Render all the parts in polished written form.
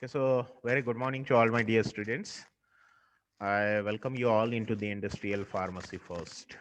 Okay, so very good morning to all my dear students. I welcome you all into the industrial pharmacy first.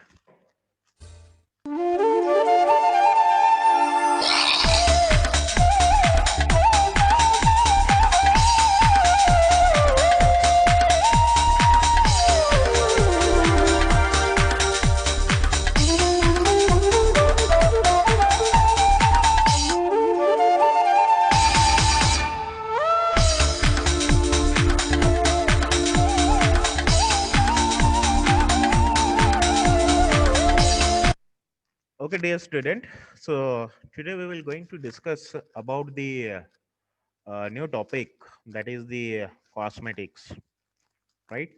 Okay, dear student. So today we will going to discuss about the new topic, that is the cosmetics, right?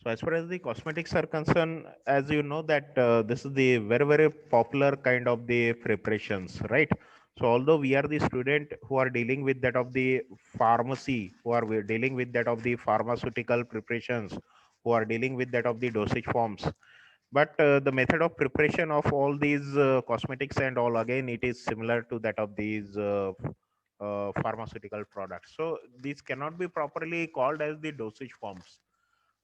So as far as the cosmetics are concerned, as you know that this is the very popular kind of the preparations, right? So although we are the student who are dealing with that of the pharmacy, who are dealing with that of the pharmaceutical preparations, who are dealing with that of the dosage forms, but the method of preparation of all these cosmetics and all, again it is similar to that of these pharmaceutical products. So these cannot be properly called as the dosage forms,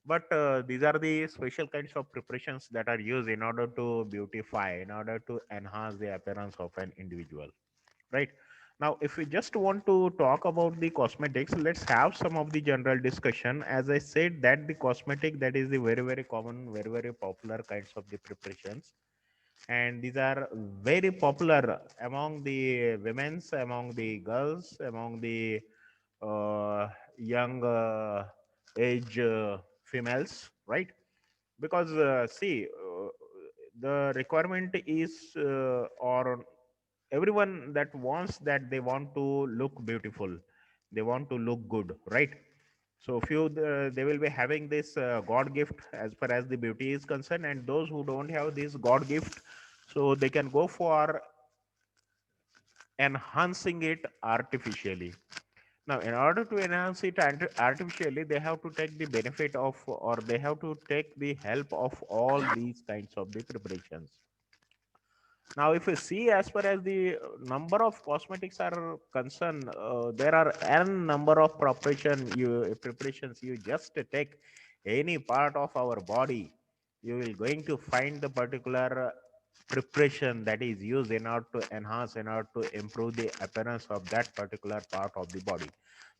but these are the special kinds of preparations that are used in order to beautify, in order to enhance the appearance of an individual, right? Now if we just want to talk about the cosmetics, let's have some of the general discussion. As I said that the cosmetic, that is the very common, very popular kinds of the preparations, and these are very popular among the women's, among the girls, among the young age females, right? Because see, the requirement is or everyone that wants, that they want to look beautiful, they want to look good, right? So few they will be having this god gift as far as the beauty is concerned, and those who don't have this god gift, so they can go for enhancing it artificially. Now in order to enhance it artificially, they have to take the benefit of, or they have to take the help of all these kinds of the preparations. Now if you see, as far as the number of cosmetics are concerned, there are n number of preparations. You just take any part of our body, you will going to find the particular preparation that is used in order to enhance, in order to improve the appearance of that particular part of the body.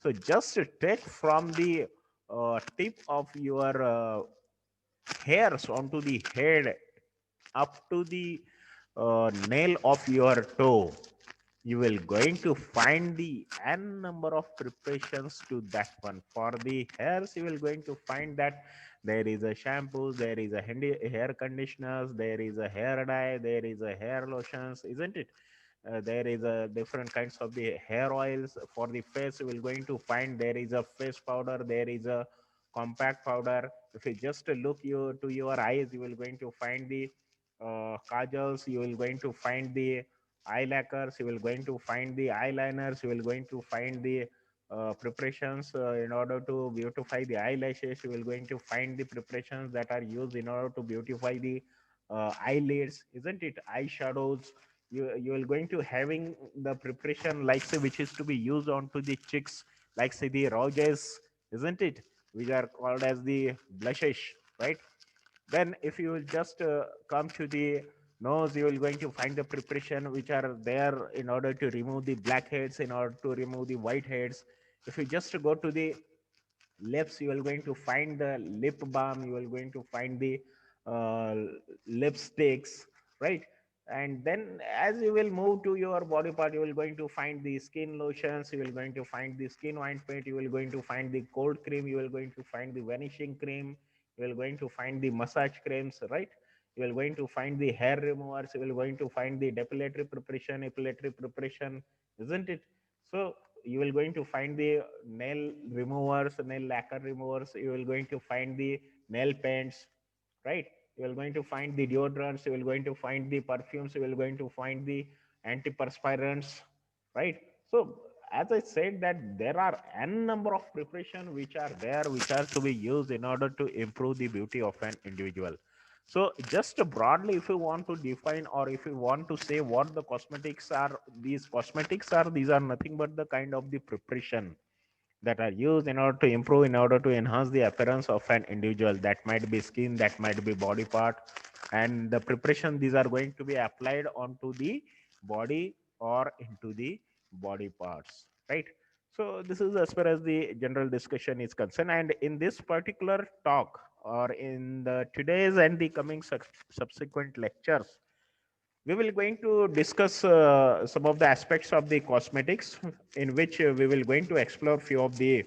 So just take from the tip of your hairs onto the head up to the nail of your toe, you will going to find the n number of preparations to that one. For the hairs, you will going to find that there is a shampoo, there is a hair conditioners, there is a hair dye, there is a hair lotions, isn't it? There is a different kinds of the hair oils. For the face, you will going to find there is a face powder, there is a compact powder. If you just look to your eyes, you will going to find the kajals, you will going to find the eye lacquers, you will going to find the eyeliners, you will going to find the preparations in order to beautify the eyelashes, you will going to find the preparations that are used in order to beautify the eyelids, isn't it? Eyeshadows, you will going to having the preparation like say which is to be used onto the cheeks, like say the roses, isn't it, which are called as the blushes, right? Then if you will just come to the nose, you will going to find the preparation which are there in order to remove the blackheads, in order to remove the whiteheads. If you just go to the lips, you are going to find the lip balm, you are going to find the uh, lipsticks, right? And then as you will move to your body part, you will going to find the skin lotions, you will going to find the skin ointment, you will going to find the cold cream, you will going to find the vanishing cream, you will going to find the massage creams, right? You will going to find the hair removers, you will going to find the epilatory preparation, isn't it? So you will going to find the nail removers, nail lacquer removers, you will going to find the nail paints, right? You will going to find the deodorants, you will going to find the perfumes, you will going to find the antiperspirants, right? So as I said that there are n number of preparation which are there, which are to be used in order to improve the beauty of an individual. So just broadly, if you want to define, or if you want to say what the cosmetics are, these are nothing but the kind of the preparation that are used in order to improve, in order to enhance the appearance of an individual. That might be skin, that might be body part, and the preparation, these are going to be applied onto the body or into the body parts, right? So this is as far as the general discussion is concerned, and in this particular talk, or in the today's and the coming subsequent lectures, we will going to discuss some of the aspects of the cosmetics, in which we will going to explore few of the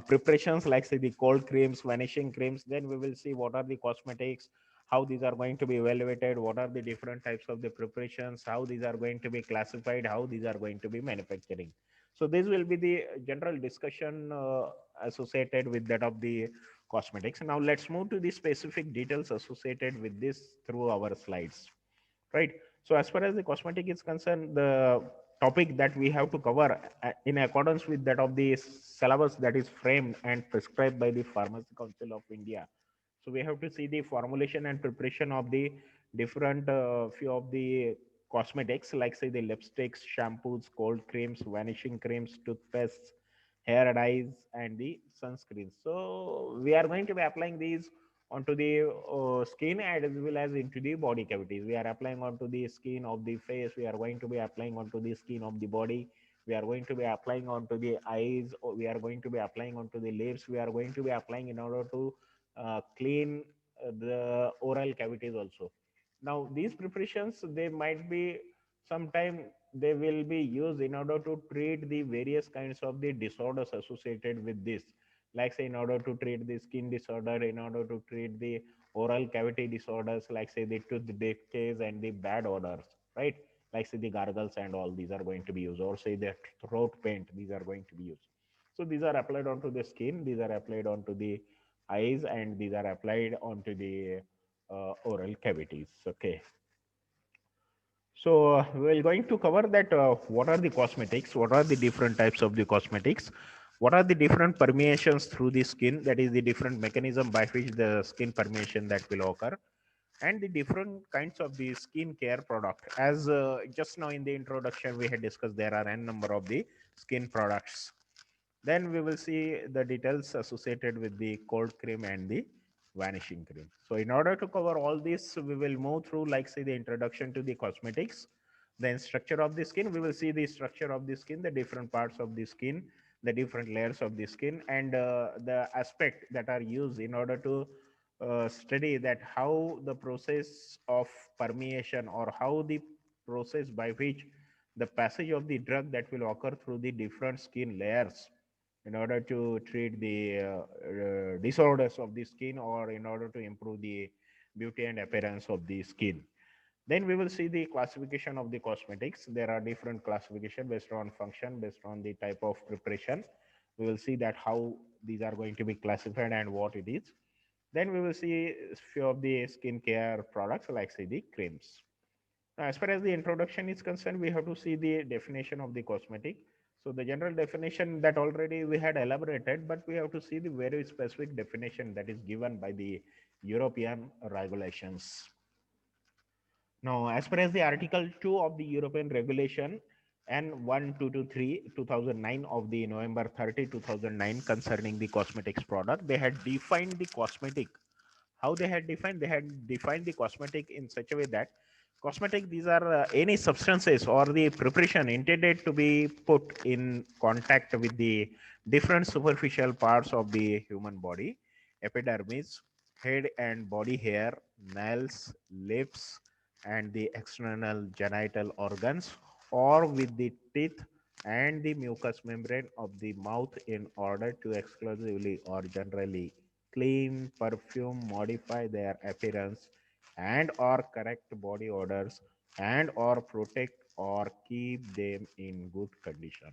preparations, like say the cold creams, vanishing creams. Then we will see what are the cosmetics, how these are going to be evaluated, what are the different types of the preparations, how these are going to be classified, how these are going to be manufacturing. So this will be the general discussion associated with that of the cosmetics. Now let's move to the specific details associated with this through our slides, right? So as far as the cosmetic is concerned, the topic that we have to cover in accordance with that of the syllabus that is framed and prescribed by the Pharmacy Council of India. So we have to see the formulation and preparation of the different few of the cosmetics, like say the lipsticks, shampoos, cold creams, vanishing creams, toothpastes, hair dyes, and the sunscreens. So we are going to be applying these onto the skin as well as into the body cavities. We are applying onto the skin of the face. We are going to be applying onto the skin of the body. We are going to be applying onto the eyes. Or we are going to be applying onto the lips. We are going to be applying in order to clean the oral cavities also. Now these preparations, they might be sometime, they will be used in order to treat the various kinds of the disorders associated with this, like say in order to treat the skin disorder, in order to treat the oral cavity disorders, like say the tooth decays and the bad odors, right? Like say the gargles and all, these are going to be used, or say the throat paint, these are going to be used. So these are applied onto the skin, these are applied onto the eyes, and these are applied onto the oral cavities. Okay. So we're going to cover that what are the cosmetics, what are the different types of the cosmetics, what are the different permeations through the skin, that is the different mechanism by which the skin permeation that will occur, and the different kinds of the skin care product. As just now in the introduction we had discussed, there are n number of the skin products. Then we will see the details associated with the cold cream and the vanishing cream. So in order to cover all this, we will move through, like say the introduction to the cosmetics, then structure of the skin. We will see the structure of the skin, the different parts of the skin, the different layers of the skin, and the aspect that are used in order to study that how the process of permeation, or how the process by which the passage of the drug that will occur through the different skin layers in order to treat the disorders of the skin, or in order to improve the beauty and appearance of the skin. Then we will see the classification of the cosmetics. There are different classification based on function, based on the type of preparation. We will see that how these are going to be classified and what it is. Then we will see few of the skincare products, like say the creams. Now, as far as the introduction is concerned, we have to see the definition of the cosmetic. So the general definition that already we had elaborated, but we have to see the very specific definition that is given by the European regulations. Now, as far as the Article 2 of the European Regulation N1223 2009 of the November 30, 2009, concerning the cosmetics product, they had defined the cosmetic. How they had defined? They had defined the cosmetic in such a way that cosmetic, these are any substances or the preparation intended to be put in contact with the different superficial parts of the human body, epidermis, head and body hair, nails, lips, and the external genital organs, or with the teeth and the mucous membrane of the mouth, in order to exclusively or generally clean, perfume, modify their appearance, and or correct body odors, and or protect or keep them in good condition.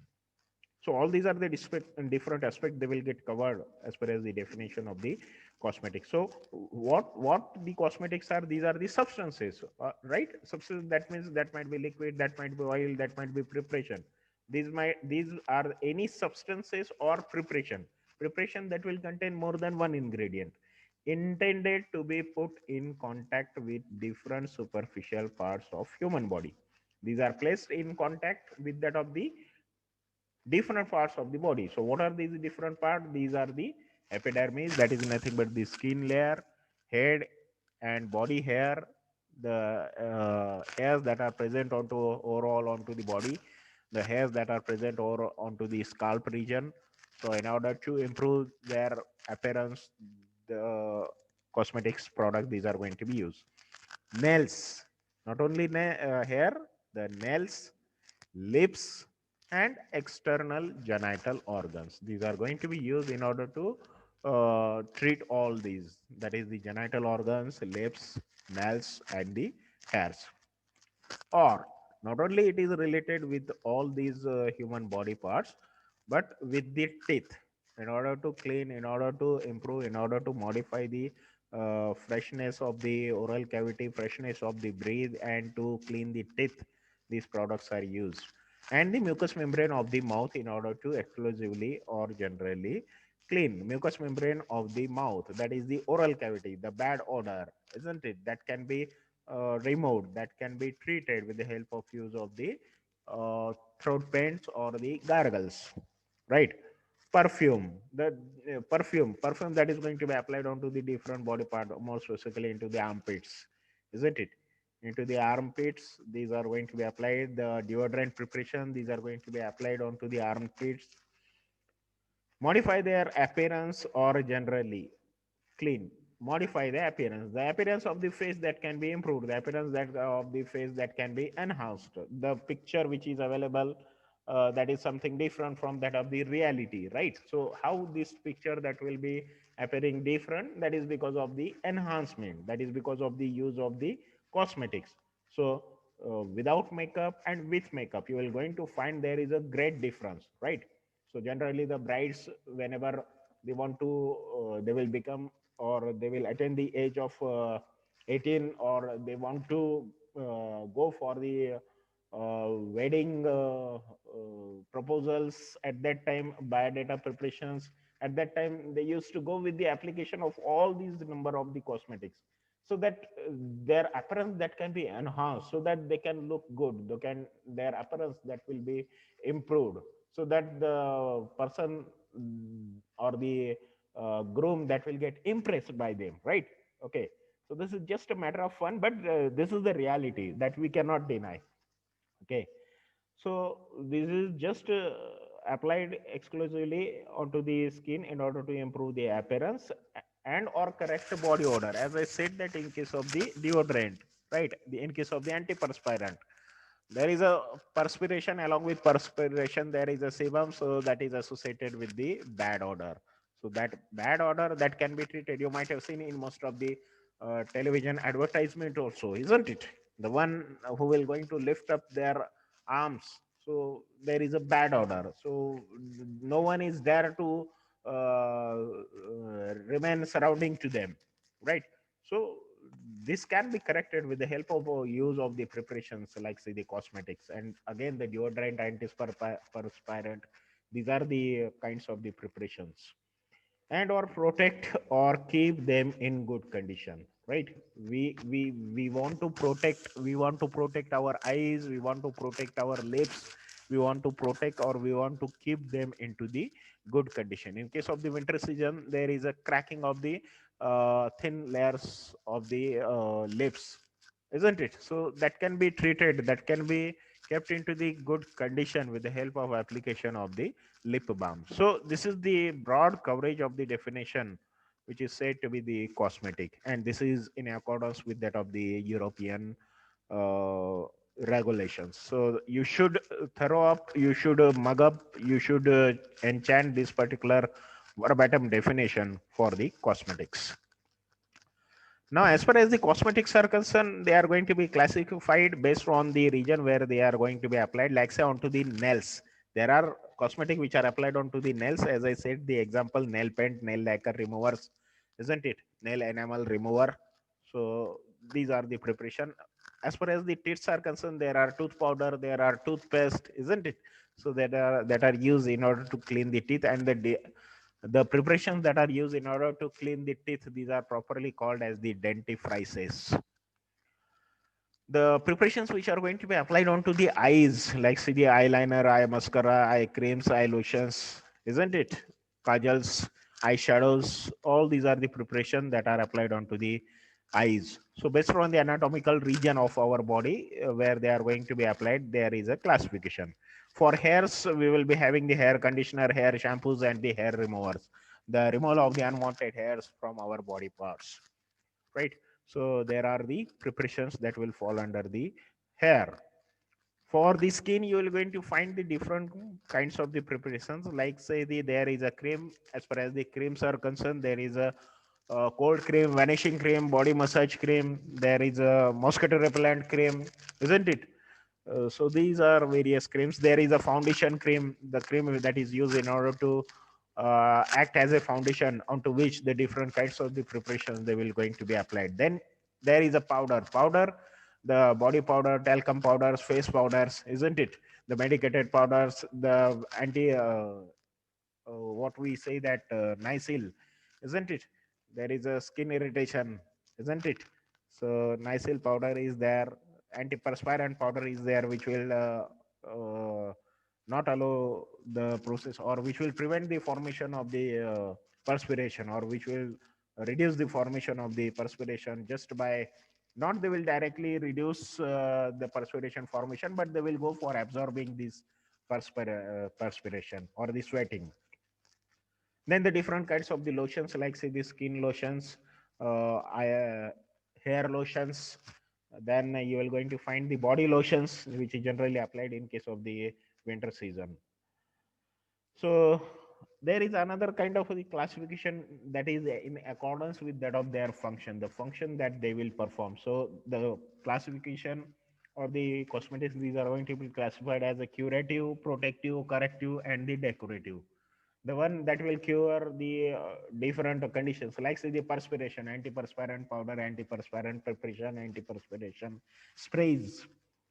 So all these are the different aspects, they will get covered as per as the definition of the cosmetics. So what the cosmetics are? These are the substances, right? Substance, that means that might be liquid, that might be oil, that might be preparation. These are any substances or preparation that will contain more than one ingredient, intended to be put in contact with different superficial parts of human body. These are placed in contact with that of the different parts of the body. So what are these different parts? These are the epidermis, that is nothing but the skin layer, head and body hair, the hairs that are present onto overall onto the body, the hairs that are present or onto the scalp region. So in order to improve their appearance, the cosmetics product these are going to be used. Nails, not only hair, the nails, lips, and external genital organs. These are going to be used in order to treat all these. That is the genital organs, lips, nails, and the hairs. Or not only it is related with all these human body parts, but with the teeth. In order to clean, in order to improve, in order to modify the freshness of the oral cavity, freshness of the breath, and to clean the teeth, these products are used. And the mucous membrane of the mouth in order to exclusively or generally clean mucous membrane of the mouth, that is the oral cavity, the bad odor, isn't it, that can be removed, that can be treated with the help of use of the throat paints or the gargles, right? Perfume, the perfume that is going to be applied onto the different body part, more specifically into the armpits, isn't it? Into the armpits, these are going to be applied. The deodorant preparation, these are going to be applied onto the armpits, modify their appearance or generally clean, modify the appearance of the face that can be improved, the appearance that of the face that can be enhanced. The picture which is available, that is something different from that of the reality, right? So how this picture that will be appearing different, that is because of the enhancement, that is because of the use of the cosmetics. So without makeup and with makeup, you will going to find there is a great difference, right? So generally the brides, whenever they want to they will become or they will attain the age of 18, or they want to go for the wedding proposals, at that time biodata preparations, at that time they used to go with the application of all these number of the cosmetics, so that their appearance that can be enhanced, so that they can look good, they can, their appearance that will be improved, so that the person or the groom that will get impressed by them, right? Okay, so this is just a matter of fun, but this is the reality that we cannot deny. Okay, so this is just applied exclusively onto the skin in order to improve the appearance and or correct body odor, as I said that in case of the deodorant, right? In case of the antiperspirant, there is a perspiration, along with perspiration there is a sebum, so that is associated with the bad odor. So that bad odor that can be treated, you might have seen in most of the television advertisement also, isn't it? The one who will going to lift up their arms, so there is a bad odor, so no one is there to remain surrounding to them, right? So this can be corrected with the help of use of the preparations like say the cosmetics, and again the deodorant, antiperspirant, these are the kinds of the preparations, and or protect or keep them in good condition, right? We want to protect, we want to protect our eyes, we want to protect our lips, we want to protect or we want to keep them into the good condition. In case of the winter season, there is a cracking of the thin layers of the lips, isn't it? So that can be treated, that can be kept into the good condition with the help of application of the lip balm. So this is the broad coverage of the definition which is said to be the cosmetic, and this is in accordance with that of the European uh, regulations. So you should thorough up, you should mug up, you should enchant this particular verbatim definition for the cosmetics. Now, as far as the cosmetics are concerned, they are going to be classified based on the region where they are going to be applied. Like say onto the nails, there are cosmetic which are applied onto the nails. As I said, the example nail paint, nail lacquer removers, isn't it? Nail enamel remover. So these are the preparation. As far as the teeth are concerned, there are tooth powder, there are toothpaste, isn't it? So that are used in order to clean the teeth, and the preparations that are used in order to clean the teeth, these are properly called as the dentifrices. The preparations which are going to be applied onto the eyes, like see the eyeliner, eye mascara, eye creams, eye lotions, isn't it? Kajals, eyeshadows, all these are the preparation that are applied onto the eyes. So based on the anatomical region of our body where they are going to be applied, there is a classification. For hairs, we will be having the hair conditioner, hair shampoos, and the hair removers. The removal of the unwanted hairs from our body parts, right? So there are the preparations that will fall under the hair. For the skin, you will going to find the different kinds of the preparations, like say there is a cream. As far as the creams are concerned, there is a cold cream, vanishing cream, body massage cream, there is a mosquito repellent cream, isn't it? So these are various creams. There is a foundation cream, the cream that is used in order to act as a foundation onto which the different kinds of the preparations they will going to be applied. Then there is a powder, the body powder, talcum powders, face powders, isn't it? The medicated powders, the anti what we say that Nycil, isn't it? There is a skin irritation, isn't it? So Nycil powder is there, antiperspirant powder is there, which will not allow the process, or which will prevent the formation of the perspiration, or which will reduce the formation of the perspiration just by, not they will directly reduce the perspiration formation, but they will go for absorbing this perspiration or the sweating. Then the different kinds of the lotions, like say the skin lotions, hair lotions. Then you are going to find the body lotions, which is generally applied in case of the winter season. So there is another kind of the classification that is in accordance with that of their function, the function that they will perform. So the classification or the cosmetics, these are going to be classified as a curative, protective, corrective, and the decorative. The one that will cure the different conditions, like say the perspiration, antiperspirant powder, antiperspirant preparation, antiperspiration sprays,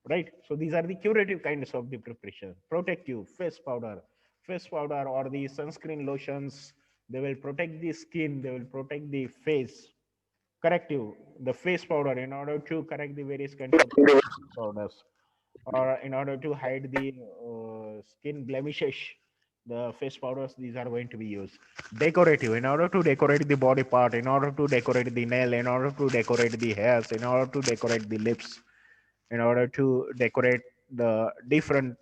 right? So these are the curative kinds of the preparation. Protective, face powder or the sunscreen lotions, they will protect the skin, they will protect the face. Corrective, the face powder, in order to correct the various kinds of powders, or in order to hide the skin blemishes, the face powders, these are going to be used. Decorative, in order to decorate the body part, in order to decorate the nail, in order to decorate the hairs, in order to decorate the lips, in order to decorate the different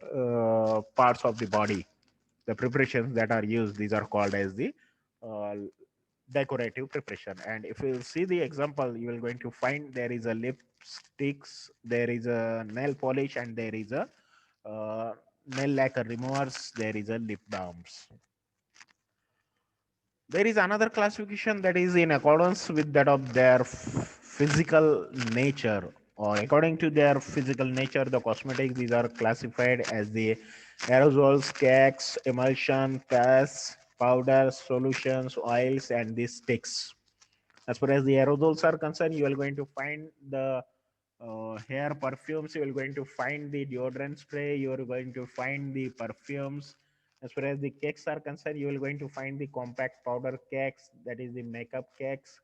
parts of the body, the preparations that are used, these are called as the uh, decorative preparation. And if you see the example, you will going to find there is a lipsticks, there is a nail polish, and there is a uh, nail lacquer removers, there is a lip balms. There is another classification that is in accordance with that of their physical nature, or according to their physical nature, the cosmetics, these are classified as the aerosols, cakes, emulsion, pastes, powders, solutions, oils, and the sticks. As far as the aerosols are concerned, you are going to find the hair perfumes, you are going to find the deodorant spray, you are going to find the perfumes. As far as the cakes are concerned, you are going to find the compact powder cakes, that is the makeup cakes.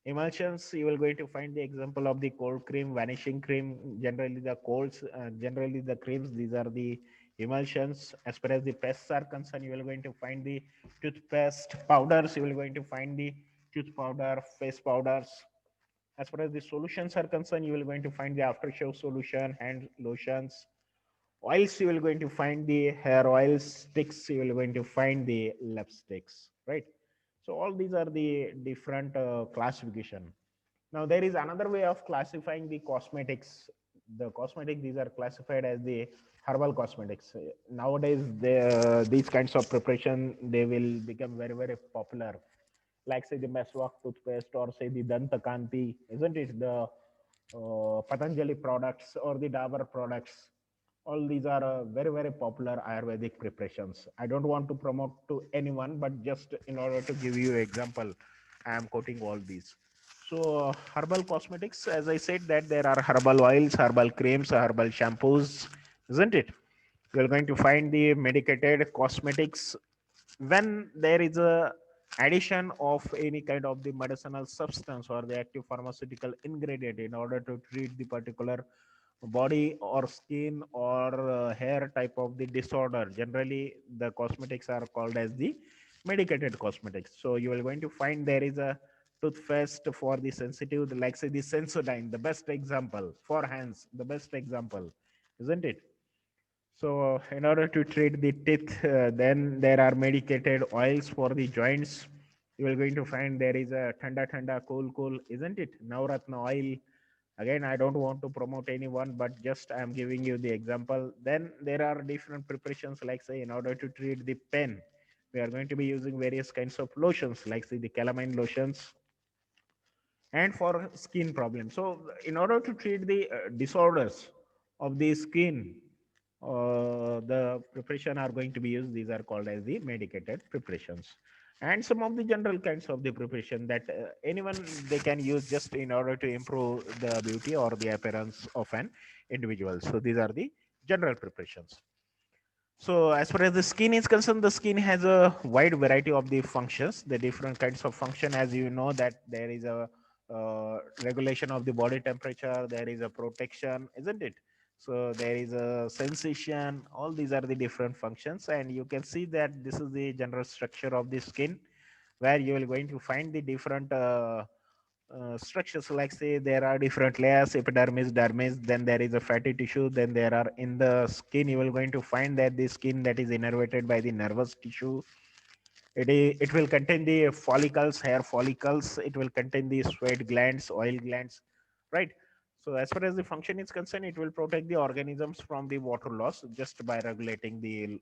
Emulsions, you will going to find the example of the cold cream, vanishing cream, generally the colds, generally the creams, these are the emulsions. As far as the pests are concerned, you will going to find the toothpaste powders, you will going to find the tooth powder, face powders. As far as the solutions are concerned, you will going to find the aftershave solution, hand lotions. Oils, you will going to find the hair oils. Sticks, you will going to find the lipsticks, right? So all these are the different classification. Now there is another way of classifying the cosmetics. The cosmetic, these are classified as the herbal cosmetics. Nowadays, these kinds of preparation, they will become very very popular. Like say the Meswak toothpaste, or say the Dantakanti, isn't it? The Patanjali products or the Dabur products. All these are very very popular Ayurvedic preparations. I don't want to promote to anyone, but just in order to give you example, I am quoting all these. So herbal cosmetics, as I said, that there are herbal oils, herbal creams, herbal shampoos, isn't it? You're going to find the medicated cosmetics when there is a addition of any kind of the medicinal substance or the active pharmaceutical ingredient in order to treat the particular body or skin or hair type of the disorder, generally the cosmetics are called as the medicated cosmetics. So you are going to find there is a toothpaste for the sensitive, like say the Sensodyne, the best example for hands, the best example, isn't it? So, in order to treat the teeth, then there are medicated oils for the joints. You are going to find there is a Thanda Thanda Cool Cool, isn't it? Navratna oil. Again, I don't want to promote anyone, but just I am giving you the example. Then there are different preparations, like say, in order to treat the pain, we are going to be using various kinds of lotions, like say the calamine lotions, and for skin problems. So, in order to treat the disorders of the skin, the preparation are going to be used. These are called as the medicated preparations, and some of the general kinds of the preparation that anyone they can use just in order to improve the beauty or the appearance of an individual. So these are the general preparations. So as far as the skin is concerned, the skin has a wide variety of the functions, the different kinds of function. As you know that there is a regulation of the body temperature, there is a protection, isn't it? So there is a sensation. All these are the different functions, and you can see that this is the general structure of the skin, where you will going to find the different structures, like say there are different layers: epidermis, dermis, then there is a fatty tissue, then there are in the skin you will going to find that the skin that is innervated by the nervous tissue. It will contain the follicles, hair follicles, it will contain the sweat glands, oil glands, right? So as far as the function is concerned, it will protect the organisms from the water loss just by regulating the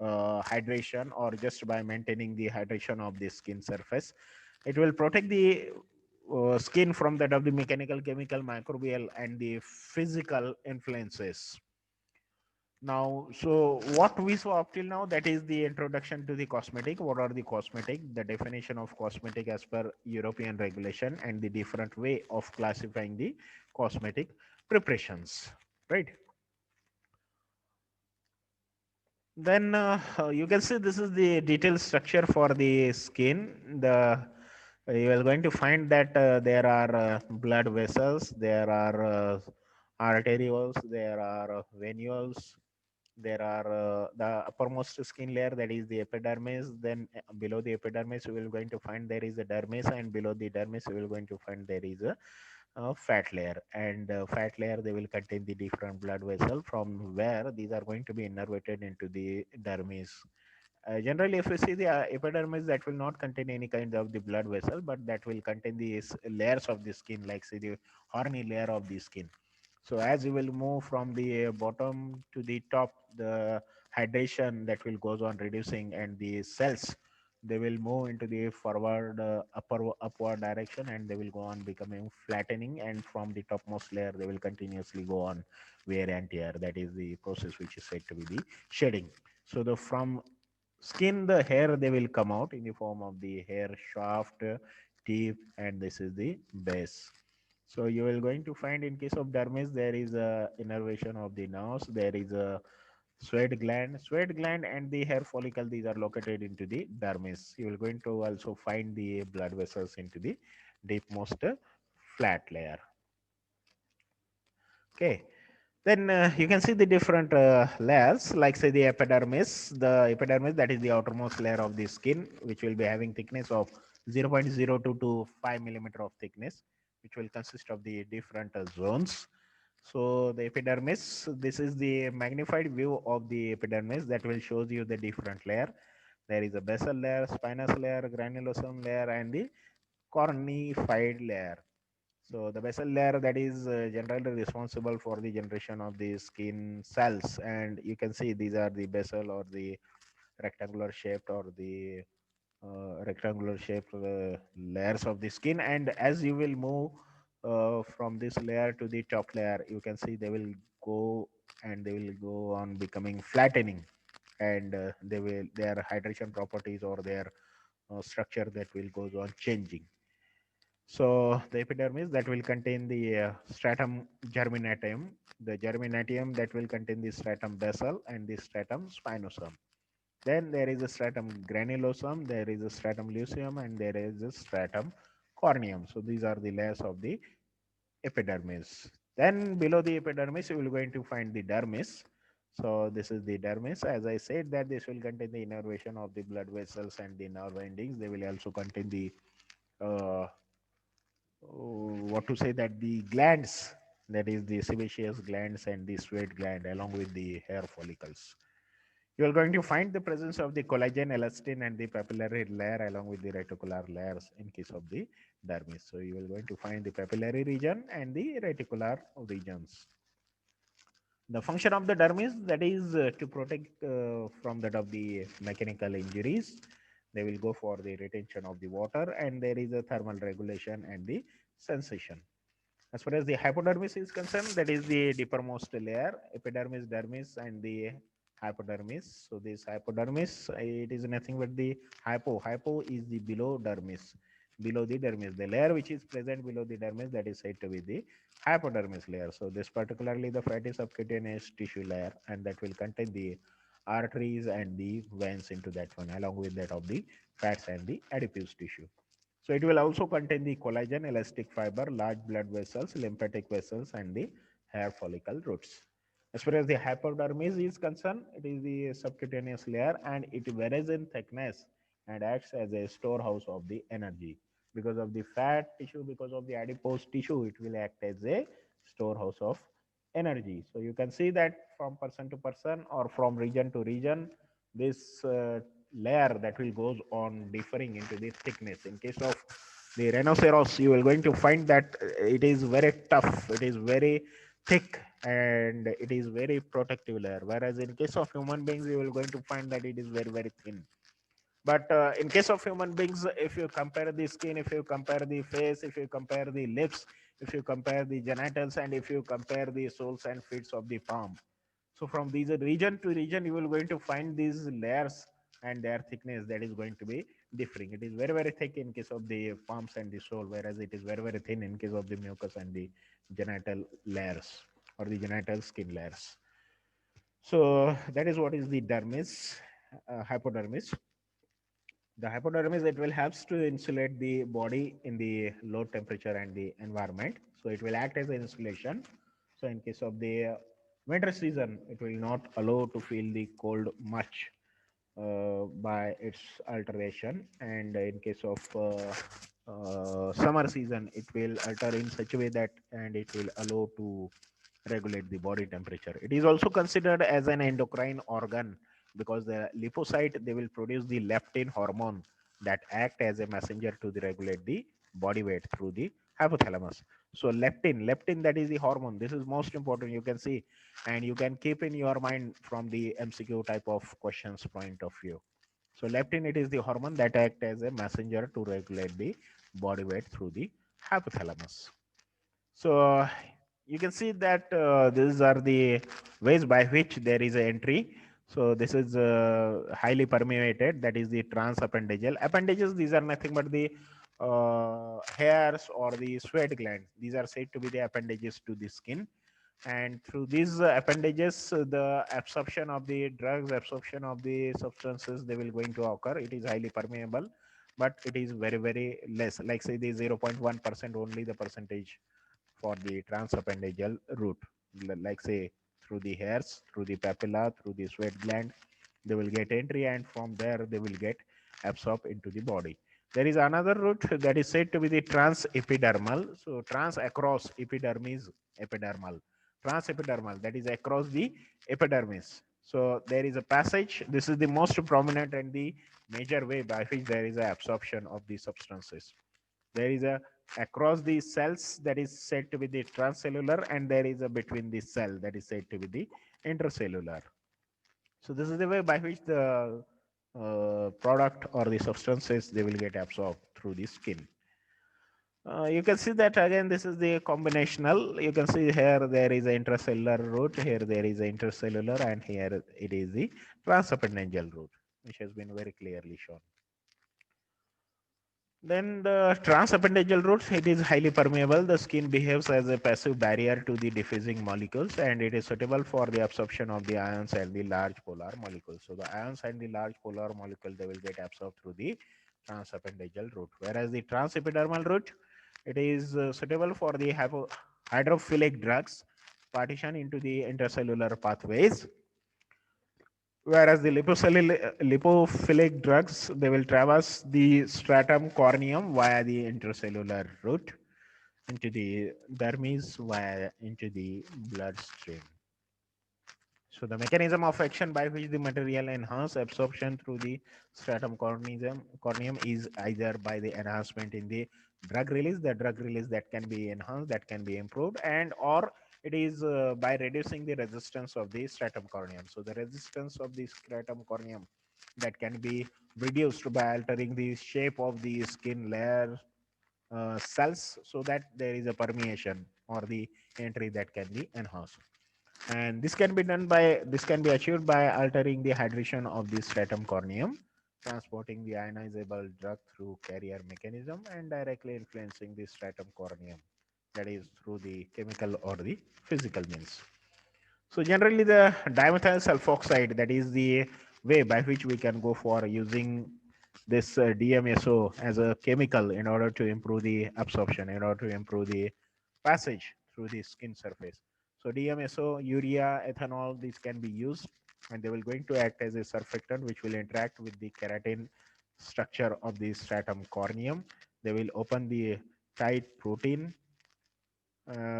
hydration, or just by maintaining the hydration of the skin surface. It will protect the skin from that of the mechanical, chemical, microbial, and the physical influences. Now, so what we saw up till now, that is the introduction to the cosmetic. What are the cosmetic? The definition of cosmetic as per European regulation, and the different way of classifying the cosmetic preparations, right? Then you can see this is the detailed structure for the skin. The you are going to find that there are blood vessels, there are arterioles, there are venules, there are the uppermost skin layer, that is the epidermis. Then below the epidermis we will going to find there is a dermis, and below the dermis we will going to find there is a fat layer, and fat layer they will contain the different blood vessel from where these are going to be innervated into the dermis. Generally, if you see the epidermis, that will not contain any kind of the blood vessel, but that will contain these layers of the skin, like say the horny layer of the skin. So as you will move from the bottom to the top, the hydration that will goes on reducing, and the cells they will move into the forward upward direction, and they will go on becoming flattening, and from the topmost layer they will continuously go on wear and tear. That is the process which is said to be the shedding. So the from skin, the hair they will come out in the form of the hair shaft, tip, and this is the base. So you will going to find in case of dermis there is a innervation of the nerves, there is a sweat gland and the hair follicle, these are located into the dermis. You will going to also find the blood vessels into the deepmost flat layer. Okay. Then you can see the different layers, like say the epidermis. The epidermis, that is the outermost layer of the skin, which will be having thickness of 0.02 to 5 millimeter of thickness, which will consist of the different zones. So the epidermis, this is the magnified view of the epidermis that will shows you the different layer. There is a basal layer, spinous layer, granulosome layer, and the cornified layer. So the basal layer, that is generally responsible for the generation of the skin cells, and you can see these are the basal or the rectangular shaped or the rectangular shaped layers of the skin. And as you will move from this layer to the top layer, you can see they will go and they will go on becoming flattening, and their hydration properties or their structure that will goes on changing. So the epidermis that will contain the stratum germinatum, the germinatum that will contain the stratum basal and the stratum spinosum. Then there is a stratum granulosum, there is a stratum luteum, and there is a stratum corneum. So these are the layers of the epidermis. Then below the epidermis, you will going to find the dermis. So this is the dermis. As I said, that this will contain the innervation of the blood vessels and the nerve endings. They will also contain the uh, what to say, that the glands, that is the sebaceous glands and the sweat gland, along with the hair follicles. You are going to find the presence of the collagen, elastin, and the papillary layer along with the reticular layers in case of the dermis. So you are going to find the papillary region and the reticular regions. The function of the dermis, that is to protect from that of the mechanical injuries. They will go for the retention of the water, and there is a thermal regulation and the sensation. As far as the hypodermis is concerned, that is the deepermost layer, epidermis, dermis, and the hypodermis. So this hypodermis, it is nothing but the hypo. Hypo is the below dermis, below the dermis. The layer which is present below the dermis, that is said to be the hypodermis layer. So this particularly the fatty subcutaneous tissue layer, and that will contain the arteries and the veins into that one, along with that of the fats and the adipose tissue. So it will also contain the collagen, elastic fiber, large blood vessels, lymphatic vessels, and the hair follicle roots. As far as the hypodermis is concerned, it is the subcutaneous layer, and it varies in thickness and acts as a storehouse of the energy. Because of the fat tissue, because of the adipose tissue, it will act as a storehouse of energy. So you can see that from person to person or from region to region, this layer that will goes on differing into the thickness. In case of the rhinoceros, you will going to find that it is very tough, it is very thick, and it is very protective layer, whereas in case of human beings, you will going to find that it is very very thin. But in case of human beings, if you compare the skin, if you compare the face, if you compare the lips, if you compare the genitals, and if you compare the soles and feet of the palm, so from these region to region, you will going to find these layers and their thickness, that is going to be differing. It is very very thick in case of the palms and the sole, whereas it is very very thin in case of the mucus and the genital layers or the genital skin layers. So that is what is the dermis, hypodermis. The hypodermis, it will helps to insulate the body in the low temperature and the environment. So it will act as an insulation. So in case of the winter season, it will not allow to feel the cold much by its alteration. And in case of summer season, it will alter in such a way that, and it will allow to regulate the body temperature. It is also considered as an endocrine organ because the lymphocyte, they will produce the leptin hormone that act as a messenger to the regulate the body weight through the hypothalamus. So leptin, that is the hormone. This is most important. You can see, and you can keep in your mind from the MCQ type of questions point of view. So leptin, it is the hormone that act as a messenger to regulate the body weight through the hypothalamus. So you can see that these are the ways by which there is an entry. So this is highly permeated, that is the transappendageal. Appendages, these are nothing but the hairs or the sweat glands. These are said to be the appendages to the skin. And through these appendages, the absorption of the drugs, absorption of the substances, they will going to occur. It is highly permeable, but it is very, very less. Like say the 0.1% only the percentage for the transappendageal route, like say through the hairs, through the papilla, through the sweat gland, they will get entry, and from there they will get absorbed into the body. There is another route that is said to be the transepidermal. So trans, across, epidermis, epidermal, transepidermal, that is across the epidermis. So there is a passage. This is the most prominent and the major way by which there is a absorption of the substances. There is a across the cells, that is said to be the transcellular, and there is a between the cell, that is said to be the intercellular. So this is the way by which the product or the substances, they will get absorbed through the skin. You can see that again, this is the combinational. You can see here there is an intracellular route, here there is an intercellular, and here it is the transappendageal route, which has been very clearly shown. Then the transappendageal route, it is highly permeable. The skin behaves as a passive barrier to the diffusing molecules, and it is suitable for the absorption of the ions and the large polar molecules. So the ions and the large polar molecule, they will get absorbed through the transappendageal route. Whereas the transepidermal route, it is suitable for the hydrophilic drugs partition into the intercellular pathways, whereas the lipophilic drugs, they will traverse the stratum corneum via the intracellular route into the dermis via into the bloodstream. So the mechanism of action by which the material enhance absorption through the corneum is either by the enhancement in the drug release that can be enhanced, that can be improved, and or it is by reducing the resistance of the stratum corneum. So the resistance of the stratum corneum that can be reduced by altering the shape of the skin layer cells, so that there is a permeation or the entry that can be enhanced. And this can be achieved by altering the hydration of the stratum corneum, transporting the ionizable drug through carrier mechanism, and directly influencing the stratum corneum, that is through the chemical or the physical means. So generally the dimethyl sulfoxide, that is the way by which we can go for using this DMSO as a chemical in order to improve the absorption, in order to improve the passage through the skin surface. So DMSO, urea, ethanol, these can be used, and they will going to act as a surfactant which will interact with the keratin structure of the stratum corneum. They will open the tight protein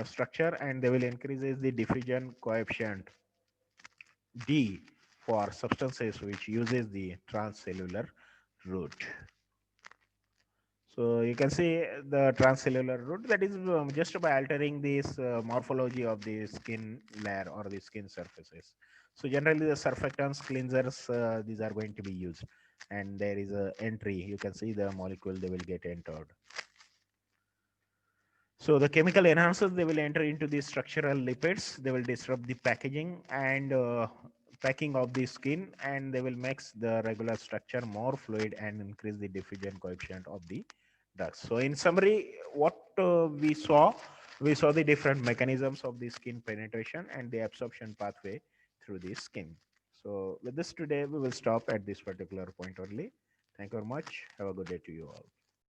structure, and they will increases the diffusion coefficient D for substances which uses the transcellular route. So you can see the transcellular route, that is just by altering this morphology of the skin layer or the skin surfaces. So generally the surfactants, cleansers, these are going to be used, and there is a entry. You can see the molecule, they will get entered. So the chemical enhancers, they will enter into the structural lipids. They will disrupt the packaging and packing of the skin, and they will make the regular structure more fluid and increase the diffusion coefficient of the drugs. So in summary, what we saw the different mechanisms of the skin penetration and the absorption pathway through the skin. So with this today, we will stop at this particular point only. Thank you very much. Have a good day to you all.